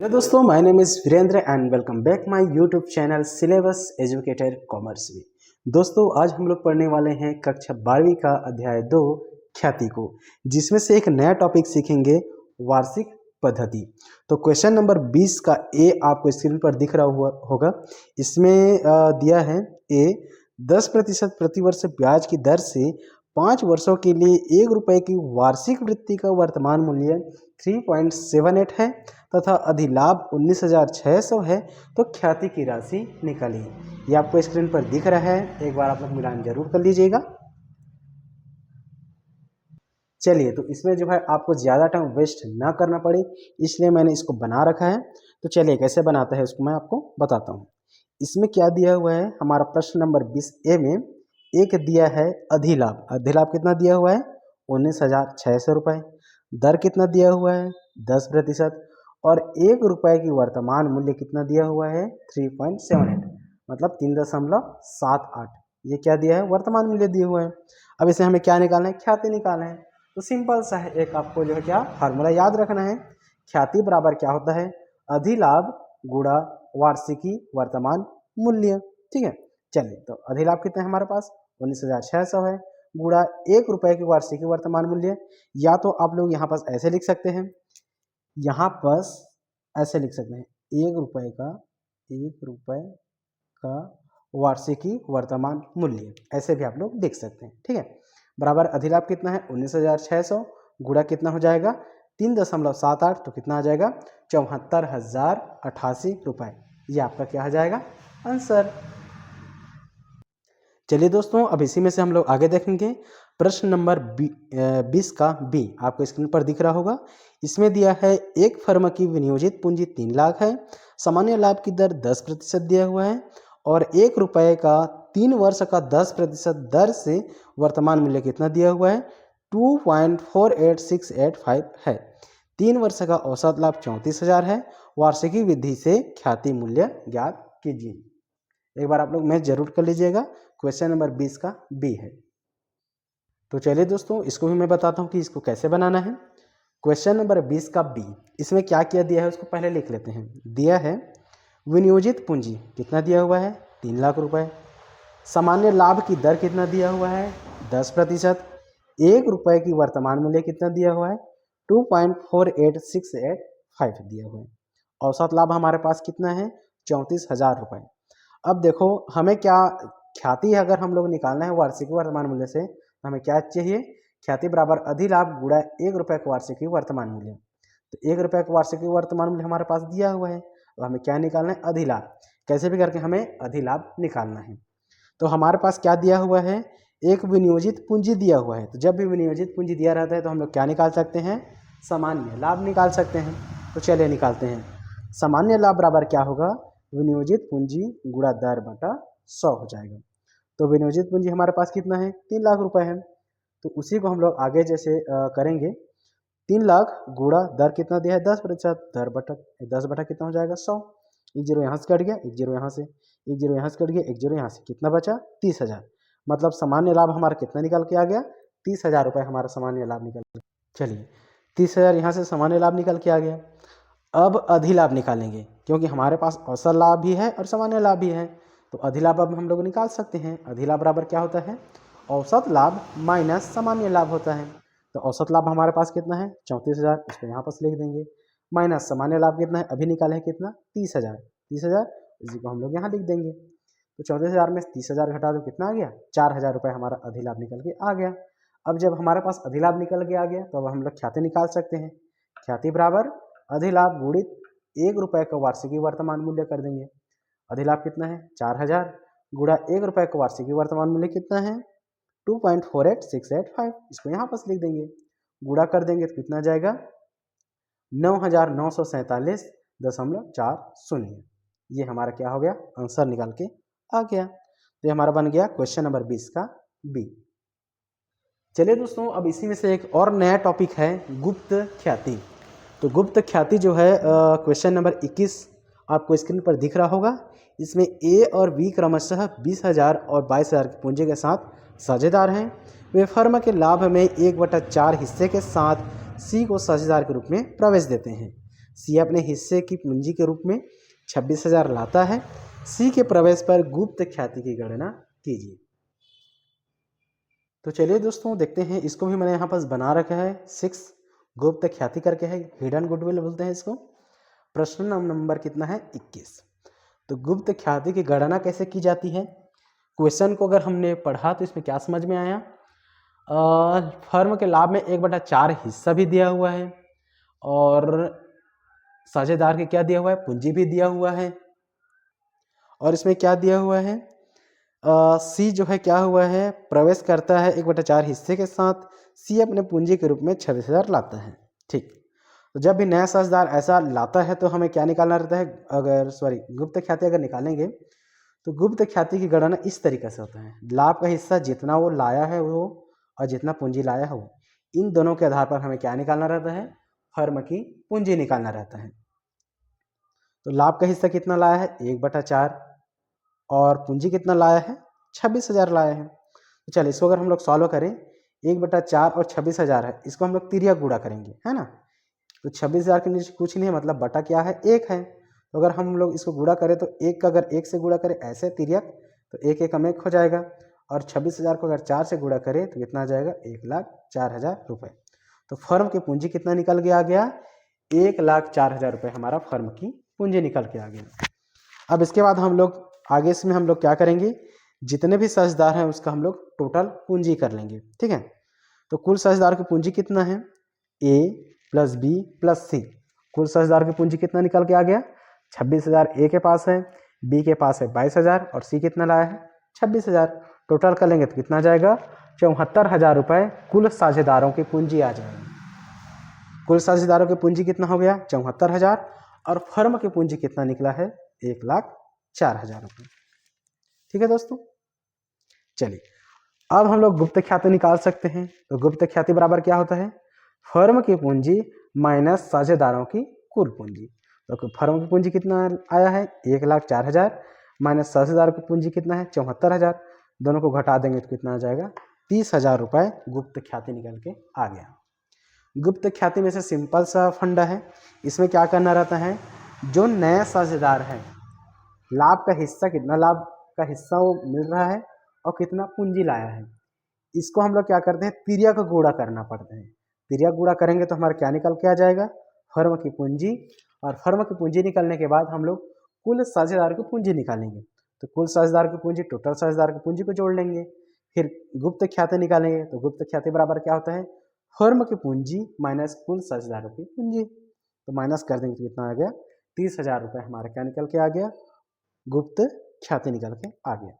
Hello दोस्तों, my name is Virendra and welcome back my YouTube channel syllabus educator commerce में। दोस्तों, आज हम लोग पढ़ने वाले हैं कक्षा 12वीं का अध्याय 2 ख्याति को, जिसमें से एक नया टॉपिक सीखेंगे वार्षिक पद्धति। तो क्वेश्चन नंबर 20 का ए आपको स्क्रीन पर दिख रहा होगा। इसमें दिया है ए 10% प्रतिवर्ष ब्याज की दर से 5 वर्षों के लिए 1 रुपये की वार्षिक वृत्ति का वर्तमान मूल्य 3.78 है तथा अधिलाभ 19,600 है। तो ख्याति की राशि निकालिए। ये आपको स्क्रीन पर दिख रहा है, एक बार आप लोग मिलान जरूर कर लीजिएगा। चलिए, तो इसमें जो है आपको ज़्यादा टाइम वेस्ट ना करना पड़े, इसलिए मैंने इसको बना रखा है। तो चलिए, कैसे बनाता है उसको मैं आपको बताता हूँ। इसमें क्या दिया हुआ है, हमारा प्रश्न नंबर 20A में एक दिया है अधिलाभ। अधिलाभ कितना दिया हुआ है? 19,600 रुपये। दर कितना दिया हुआ है? 10%। और 1 रुपये की वर्तमान मूल्य कितना दिया हुआ है? 3.78, मतलब 3.78। ये क्या दिया है? वर्तमान मूल्य दिया हुआ है। अब इसे हमें क्या निकालना है? ख्याति निकालना है। तो सिंपल सा है, एक आपको जो है क्या फार्मूला याद रखना है। ख्याति बराबर क्या होता है? अधिलाभ गुणा वार्षिकी वर्तमान मूल्य। ठीक है, चलिए, तो अधिलाभ कितना है हमारे पास? 19,600 है, गुणा 1 रुपये की वार्षिकी वर्तमान मूल्य। या तो आप लोग यहाँ पास ऐसे लिख सकते हैं, यहाँ पास ऐसे लिख सकते हैं, 1 रुपये का वार्षिकी वर्तमान मूल्य, ऐसे भी आप लोग देख सकते हैं। ठीक है, बराबर अधिलाभ कितना है? 19,600, गुणा कितना हो जाएगा? 3.78, तो कितना आ जाएगा? 74,088 रुपये। ये आपका क्या हो जाएगा? आंसर। चलिए दोस्तों, अब इसी में से हम लोग आगे देखेंगे। प्रश्न नंबर 20 का बी आपको स्क्रीन पर दिख रहा होगा। इसमें दिया है एक फर्म की विनियोजित पूंजी 3 लाख है, सामान्य लाभ की दर 10% दिया हुआ है और 1 रुपये का 3 वर्ष का 10% दर से वर्तमान मूल्य कितना दिया हुआ है? 2.48685 है। 3 वर्ष का औसत लाभ 34,000 है। वार्षिकी विधि से ख्याति मूल्य ज्ञात कीजिए। एक बार आप लोग मैच जरूर कर लीजिएगा। क्वेश्चन नंबर 20 का बी है। तो चलिए दोस्तों, इसको भी मैं बताता हूँ कि इसको कैसे बनाना है। क्वेश्चन नंबर 20 का बी, इसमें क्या क्या दिया है उसको पहले लिख लेते हैं। दिया है विनियोजित पूंजी कितना दिया हुआ है? 3 लाख रुपए। सामान्य लाभ की दर कितना दिया हुआ है? 10%। 1 रुपये की वर्तमान मूल्य कितना दिया हुआ है? 2.48685 दिया हुआ है। औसत लाभ हमारे पास कितना है? 34,000 रुपये। अब देखो, हमें क्या ख्याति अगर हम लोग निकालना है वार्षिक वर्तमान मूल्य से, तो हमें क्या चाहिए? ख्याति बराबर अधिलाभ गुणा 1 रुपये का वार्षिक वर्तमान मूल्य। तो 1 रुपये का वार्षिक वर्तमान मूल्य हमारे पास दिया हुआ है, तो हमें क्या निकालना है? अधिलाभ। कैसे भी करके हमें अधिलाभ निकालना है। तो हमारे पास क्या दिया हुआ है? एक विनियोजित पूंजी दिया हुआ है। तो जब भी विनियोजित पूंजी दिया रहता है तो हम लोग क्या निकाल सकते हैं? सामान्य लाभ निकाल सकते हैं। तो चलिए निकालते हैं। सामान्य लाभ बराबर क्या होगा? विनियोजित पूंजी गुणा दर बटा 100 हो जाएगा। तो विनियोजित पूंजी हमारे पास कितना है? 3 लाख रुपए है। तो उसी को हम लोग आगे जैसे करेंगे। 3 लाख गुणा दर कितना दिया है? 10%। दर बटा 10 बटा कितना हो जाएगा? 100। एक जीरो यहाँ से कट गया, एक जीरो यहाँ से, एक जीरो यहाँ से कट गया, एक जीरो यहाँ से, कितना बचा? 30,000। मतलब सामान्य लाभ हमारा कितना निकल के आ गया? 30,000 रुपये हमारा सामान्य लाभ निकल गया। चलिए, 30,000 यहाँ से सामान्य लाभ निकल के आ गया। अब अधिलाभ निकालेंगे, क्योंकि हमारे पास औसत लाभ भी है और सामान्य लाभ भी है। तो अधिलाभ अब हम लोग निकाल सकते हैं। अधिलाभ बराबर क्या होता है? औसत लाभ माइनस सामान्य लाभ होता है। तो औसत लाभ हमारे पास कितना है? 34,000। इसको यहाँ पर लिख देंगे। माइनस सामान्य लाभ कितना है? अभी निकाले हैं कितना? 30,000। 30,000 इसी को हम लोग यहाँ लिख देंगे। तो 34,000 में 30,000 घटा दो, कितना आ गया? 4,000 रुपये हमारा अधिलाभ निकल के आ गया। अब जब हमारे पास अधिलाभ निकल के आ गया, तो अब हम लोग ख्याति निकाल सकते हैं। ख्याति बराबर अधिलाभ गुणित 1 रुपये का वार्षिकी वर्तमान मूल्य कर देंगे। अधिलाभ कितना है? 4,000 गुणा 1 रुपये का वार्षिकी वर्तमान मूल्य कितना है? 2.48685। इसको यहाँ पर लिख देंगे। गुणा कर देंगे तो कितना जाएगा? 9,947.40। ये हमारा क्या हो गया? आंसर निकाल के आ गया। तो ये हमारा बन गया क्वेश्चन नंबर 20 का बी। चलिए दोस्तों, अब इसी में से एक और नया टॉपिक है गुप्त ख्याति। तो गुप्त ख्याति जो है क्वेश्चन नंबर 21 आपको स्क्रीन पर दिख रहा होगा। इसमें ए और बी क्रमशः 20,000 और 22,000 की पूंजी के साथ साझेदार हैं। वे फर्म के लाभ में 1/4 हिस्से के साथ सी को साझेदार के रूप में प्रवेश देते हैं। सी अपने हिस्से की पूंजी के रूप में 26,000 लाता है। सी के प्रवेश पर गुप्त ख्याति की गणना कीजिए। तो चलिए दोस्तों देखते हैं, इसको भी मैंने यहाँ पास बना रखा है 6 गुप्त ख्याति करके है, हिडन गुडविल बोलते हैं इसको। प्रश्न नंबर कितना है 21। तो गुप्त ख्याति की गणना कैसे की जाती है। क्वेश्चन को अगर हमने पढ़ा तो इसमें क्या समझ में आया, फर्म के लाभ में 1/4 हिस्सा भी दिया हुआ है और साझेदार के क्या दिया हुआ है, पूंजी भी दिया हुआ है। और इसमें क्या दिया हुआ है, सी जो है क्या हुआ है, प्रवेश करता है 1/4 हिस्से के साथ। सी अपने पूंजी के रूप में 26,000 लाता है। ठीक, तो जब भी नया साझेदार ऐसा लाता है तो हमें क्या निकालना रहता है, गुप्त ख्याति अगर निकालेंगे तो गुप्त ख्याति की गणना इस तरीके से होता है। लाभ का हिस्सा जितना वो लाया है वो और जितना पूंजी लाया है वो, इन दोनों के आधार पर हमें क्या निकालना रहता है, फर्म की पूंजी निकालना रहता है। तो लाभ का हिस्सा कितना लाया है 1/4 और पूंजी कितना लाया है 26,000 लाया है। तो चलिए इसको अगर हम लोग सॉल्व करें, 1/4 और 26,000 है, इसको हम लोग तिर्यक गुणा करेंगे, है ना। तो 26,000 के नीचे कुछ नहीं है, मतलब बटा क्या है 1 है। तो अगर हम लोग इसको गुणा करें तो 1 का अगर 1 से गुणा करें ऐसे तिर्यक, तो 1 1 1 हो जाएगा। और 26,000 को अगर 4 से गुणा करें तो कितना आ जाएगा 1,04,000 रुपये। तो फर्म की पूंजी कितना निकल के आ गया, 1,04,000 रुपये हमारा फर्म की पूंजी निकल के आ गया। अब इसके बाद हम लोग आगे इसमें हम लोग क्या करेंगे, जितने भी साझेदार हैं उसका हम लोग टोटल पूंजी कर लेंगे। ठीक है, तो कुल साझेदार की पूंजी कितना है, ए प्लस बी प्लस सी। कुल साझेदार की पूंजी कितना निकल के आ गया, 26,000 ए के पास है, बी के पास है 22,000 और सी कितना लाया है 26,000। टोटल कर लेंगे तो कितना जाएगा 74,000 रुपये कुल साझेदारों की पूंजी आ जाएगी। कुल साझेदारों की पूंजी कितना हो गया 74,000 और फर्म की पूंजी कितना निकला है 1,04,000 रुपये। ठीक है दोस्तों, चलिए अब हम लोग गुप्त ख्याति निकाल सकते हैं। तो गुप्त ख्याति बराबर क्या होता है, फर्म की पूंजी माइनस साझेदारों की कुल पूंजी। तो फर्म की पूंजी कितना आया है 1,04,000 माइनस साझेदारों की पूंजी कितना है 74,000, दोनों को घटा देंगे तो कितना आ जाएगा 30,000 रुपये गुप्त ख्याति निकल के आ गया। गुप्त ख्याति में से सिंपल सा फंडा है, इसमें क्या करना रहता है, जो नया साझेदार है लाभ का हिस्सा, कितना लाभ का हिस्सा वो मिल रहा है और कितना पूंजी लाया है, इसको हम लोग क्या करते हैं तिर्यक गुणा करना पड़ता है। तिर्यक गुणा करेंगे तो हमारा क्या निकल के आ जाएगा, फर्म की पूंजी। और फर्म की पूंजी निकलने के बाद हम लोग कुल साझेदार की पूंजी निकालेंगे। तो कुल साझेदार की पूंजी टोटल साझेदार की पूंजी को जोड़ लेंगे, फिर गुप्त ख्याति निकालेंगे। तो गुप्त ख्याति बराबर क्या होता है, फर्म की पूंजी माइनस कुल साझेदारों की पूंजी। तो माइनस कर देंगे तो कितना आ गया 30,000 रुपये हमारा क्या निकल के आ गया, गुप्त ख्याति निकल के आ गया।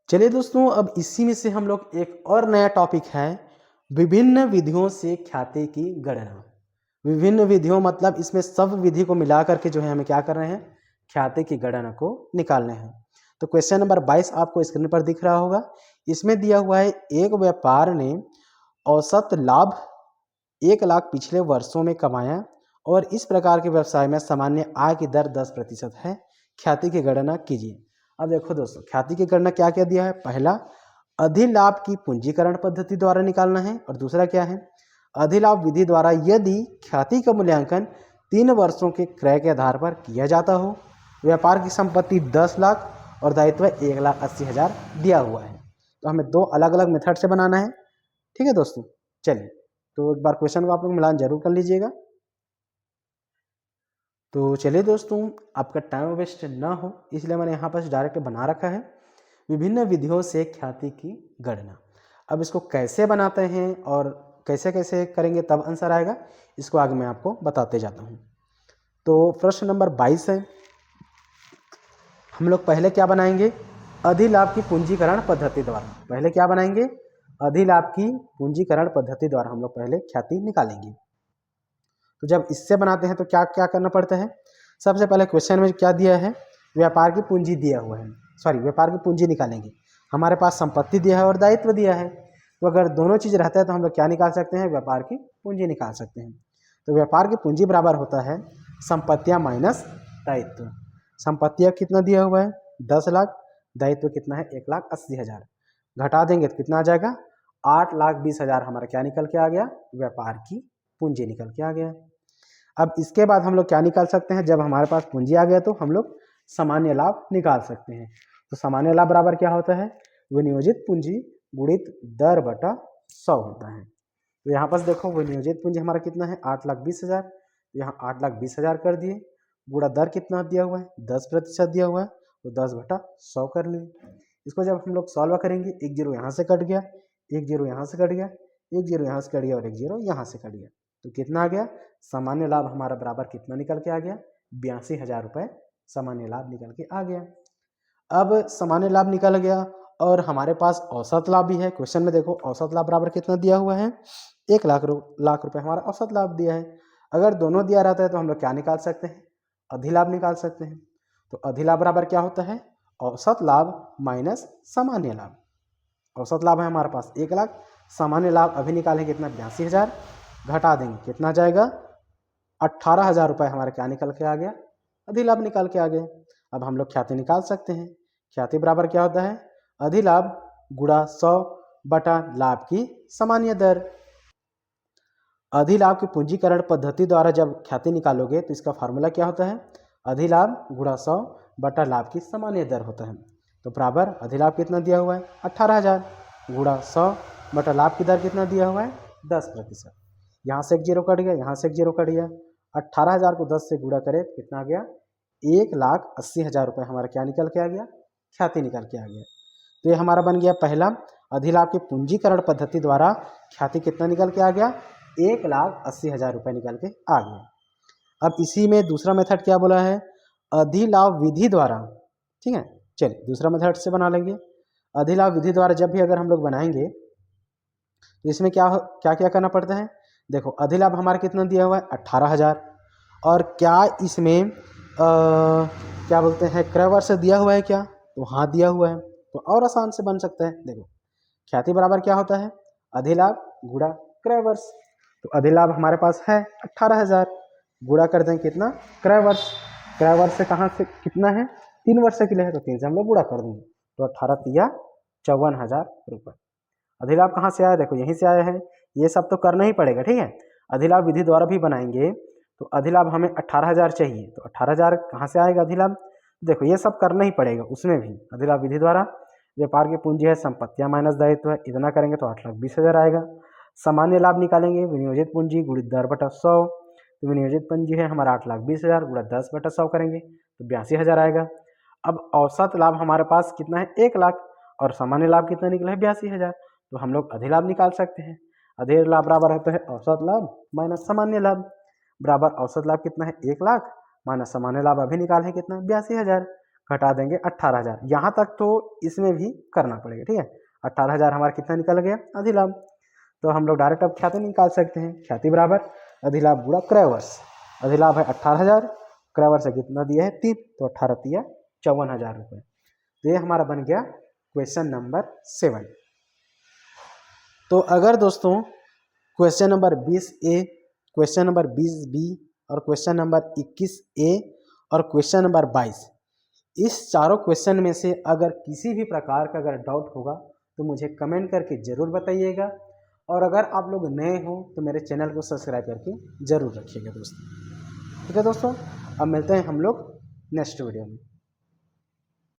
चलिए दोस्तों, अब इसी में से हम लोग एक और नया टॉपिक है, विभिन्न विधियों से ख्याति की गणना। विभिन्न विधियों मतलब इसमें सब विधि को मिला करके जो है हमें क्या कर रहे हैं, ख्याति की गणना को निकालने हैं। तो क्वेश्चन नंबर 22 आपको स्क्रीन पर दिख रहा होगा। इसमें दिया हुआ है एक व्यापार ने औसत लाभ 1 लाख पिछले वर्षों में कमाया और इस प्रकार के व्यवसाय में सामान्य आय की दर 10% है, ख्याति की गणना कीजिए। अब देखो दोस्तों, ख्याति की गणना क्या क्या दिया है, पहला अधिलाभ की पूंजीकरण पद्धति द्वारा निकालना है और दूसरा क्या है, अधिलाभ विधि द्वारा यदि ख्याति का मूल्यांकन 3 वर्षों के क्रय के आधार पर किया जाता हो, व्यापार की संपत्ति 10 लाख और दायित्व 1,80,000 दिया हुआ है। तो हमें 2 अलग अलग मेथड से बनाना है। ठीक है दोस्तों, चलिए तो एक बार क्वेश्चन को आप लोग मिलान जरूर कर लीजिएगा। तो चलिए दोस्तों, आपका टाइम वेस्ट ना हो इसलिए मैंने यहाँ पर डायरेक्ट बना रखा है, विभिन्न विधियों से ख्याति की गणना। अब इसको कैसे बनाते हैं और कैसे कैसे करेंगे तब आंसर आएगा, इसको आगे मैं आपको बताते जाता हूँ। तो प्रश्न नंबर 22 है, हम लोग पहले क्या बनाएंगे, अधिलाभ की पूंजीकरण पद्धति द्वारा। पहले क्या बनाएंगे, अधिलाभ की पूंजीकरण पद्धति द्वारा हम लोग पहले ख्याति निकालेंगे। तो जब इससे बनाते हैं तो क्या क्या करना पड़ता है, सबसे पहले क्वेश्चन में क्या दिया है, व्यापार की पूंजी दिया हुआ है, व्यापार की पूंजी निकालेंगे। हमारे पास संपत्ति दिया है और दायित्व दिया है, तो अगर दोनों चीज़ रहता है तो हम लोग क्या निकाल सकते हैं, व्यापार की पूंजी निकाल सकते हैं। तो व्यापार की पूंजी बराबर होता है संपत्तियाँ माइनस दायित्व। संपत्तियाँ कितना दिया हुआ है 10 लाख, दायित्व कितना है 1,80,000, घटा देंगे तो कितना आ जाएगा 8,20,000 हमारा क्या निकल के आ गया, व्यापार की पूंजी निकल के आ गया। अब इसके बाद हम लोग क्या निकाल सकते हैं, जब हमारे पास पूंजी आ गया तो हम लोग सामान्य लाभ निकाल सकते हैं। तो सामान्य लाभ बराबर क्या होता है, विनियोजित पूंजी गुणित दर बटा 100 होता है। तो यहाँ पर देखो विनियोजित पूंजी हमारा कितना है 8,20,000, यहाँ 8,20,000 कर दिए, गुणा दर कितना दिया हुआ है 10% दिया हुआ है, तो 10/100 कर लिए। इसको जब हम लोग सॉल्व करेंगे, एक जीरो यहाँ से कट गया, एक जीरो यहाँ से कट गया, एक जीरो यहाँ से कट गया और एक जीरो यहाँ से कट गया, तो कितना आ गया, सामान्य लाभ हमारा बराबर कितना निकल के आ गया, 82,000 रुपये सामान्य लाभ निकल के आ गया। अब सामान्य लाभ निकल गया और हमारे पास औसत लाभ भी है। क्वेश्चन में देखो औसत लाभ बराबर कितना दिया हुआ है, 1,00,000 रुपये हमारा औसत लाभ दिया है। अगर दोनों दिया रहता है तो हम लोग क्या निकाल सकते हैं, अधिलाभ निकाल सकते हैं। तो अधिलाभ बराबर क्या होता है, औसत लाभ माइनस सामान्य लाभ। औसत लाभ है हमारे पास 1,00,000, सामान्य लाभ अभी निकाले कितना 82,000, घटा देंगे कितना जाएगा 18,000 रुपये हमारा क्या निकल के आ गया, अधिलाभ निकाल के आ गया। अब हम लोग ख्याति निकाल सकते हैं। ख्याति बराबर क्या होता है, अधिलाभ गुणा 100 बटा लाभ की सामान्य दर। अधिलाभ की पूंजीकरण पद्धति द्वारा जब ख्याति निकालोगे तो इसका फार्मूला क्या होता है, अधिलाभ गुणा 100 बटा लाभ की सामान्य दर होता है। तो बराबर अधिलाभ कितना दिया हुआ है 18,000 गुणा 100 बटा लाभ की दर कितना दिया हुआ है 10%। यहाँ से एक जीरो कट गया, यहाँ से एक जीरो कट गया, 18,000 को 10 से गुणा करें तो कितना आ गया, 1,80,000 रुपये हमारा क्या निकल के आ गया, ख्याति निकल के आ गया। तो ये हमारा बन गया पहला, अधिलाभ की पूंजीकरण पद्धति द्वारा ख्याति कितना निकल के आ गया, 1,80,000 रुपये निकल के आ गया। अब इसी में दूसरा मेथड क्या बोला है, अधिलाभ विधि द्वारा, ठीक है, चलिए दूसरा मेथड से बना लेंगे। अधिलाभ विधि द्वारा जब भी अगर हम लोग बनाएंगे तो इसमें क्या क्या करना पड़ता है, देखो अधिलाभ हमारा कितना दिया हुआ है 18,000, और क्या इसमें क्या बोलते हैं क्रय वर्ष दिया हुआ है क्या, तो हाँ दिया हुआ है, तो और आसान से बन सकता है। देखो ख्याति बराबर क्या होता है, अधिलाभ गुणा क्रय वर्ष। तो अधिलाभ हमारे पास है 18,000, गुणा कर दें कितना, क्रय वर्ष। क्रय वर्ष से कहाँ से कितना है, 3 वर्ष के लिए है, तो 3 से हम लोग गुणा कर देंगे, तो 18 तिया 54,000 रुपये। अधिलाभ कहाँ से आया, देखो यहीं से आया है, ये सब तो करना ही पड़ेगा, ठीक है। अधिलाभ विधि द्वारा भी बनाएंगे तो अधिलाभ हमें 18,000 चाहिए, तो 18,000 कहाँ से आएगा अधिलाभ, देखो ये सब करना ही पड़ेगा। उसमें भी अधिलाभ विधि द्वारा व्यापार की पूंजी है, संपत्तियां माइनस दायित्व है, इतना करेंगे तो 8,20,000 आएगा। सामान्य लाभ निकालेंगे, विनियोजित पूंजी गुणित दर बटा 100, तो विनियोजित पूंजी है हमारा 8,20,000 गुणा 10/100 करेंगे तो 82,000 आएगा। अब औसत लाभ हमारे पास कितना है 1,00,000, और सामान्य लाभ कितना निकला है 82,000, तो हम लोग अधिलाभ निकाल सकते हैं। अधिलाभ बराबर होता है औसत लाभ माइनस सामान्य लाभ, बराबर औसत लाभ कितना है 1,00,000 माइनस सामान्य लाभ अभी निकाल है कितना 82,000, घटा देंगे 18,000। यहाँ तक तो इसमें भी करना पड़ेगा, ठीक है। 18,000 हमारा कितना निकल गया अधिलाभ, तो हम लोग डायरेक्ट अब ख्याति निकाल सकते हैं। ख्याति बराबर अधिलाभ गुणा क्रय वर्ष। अधिलाभ है 18,000, क्रय वर्ष कितना दिया है 3, तो 18 तिया 54,000 रुपये। तो ये हमारा बन गया क्वेश्चन नंबर 7। तो अगर दोस्तों question number 20A, question number 20B और क्वेश्चन नंबर 21A और क्वेश्चन नंबर 22, इस चारों क्वेश्चन में से अगर किसी भी प्रकार का अगर डाउट होगा तो मुझे कमेंट करके ज़रूर बताइएगा, और अगर आप लोग नए हो तो मेरे चैनल को सब्सक्राइब करके ज़रूर रखिएगा दोस्तों। ठीक है दोस्तों, अब मिलते हैं हम लोग नेक्स्ट वीडियो में।